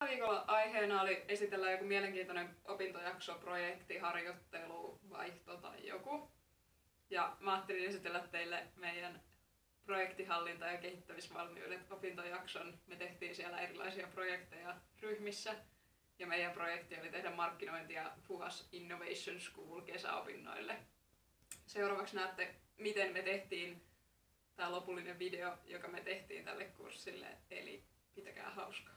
Viikolla aiheena oli esitellä joku mielenkiintoinen opintojakso, projekti, harjoittelu, vaihto tai joku. Ja mä ajattelin esitellä teille meidän projektihallinta- ja kehittämisvalmiudet opintojakson. Me tehtiin siellä erilaisia projekteja ryhmissä. Ja meidän projekti oli tehdä markkinointia FUHAS Innovation School kesäopinnoille. Seuraavaksi näette, miten me tehtiin tämä lopullinen video, joka me tehtiin tälle kurssille. Eli pitäkää hauskaa.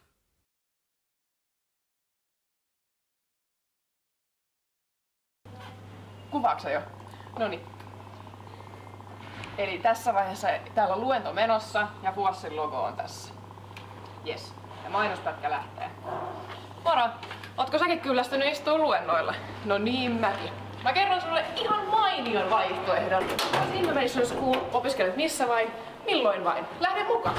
Kuvaatko jo? Noniin. Eli tässä vaiheessa täällä on luento menossa ja FUHASin logo on tässä. Jes. Ja mainospätkä lähtee. Moro! Ootko säkin kyllästynyt istua luennoilla? No niin mäkin. Mä kerron sulle ihan mainion vaihtoehdon. Innovation School, opiskelet missä vain, milloin vain. Lähde mukaan!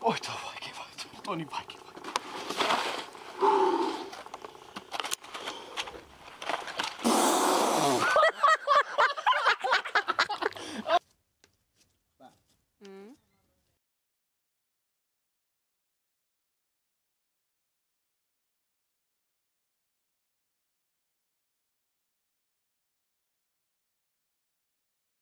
Oi, tää on vaikea vaihtoehto. On niin vaikea.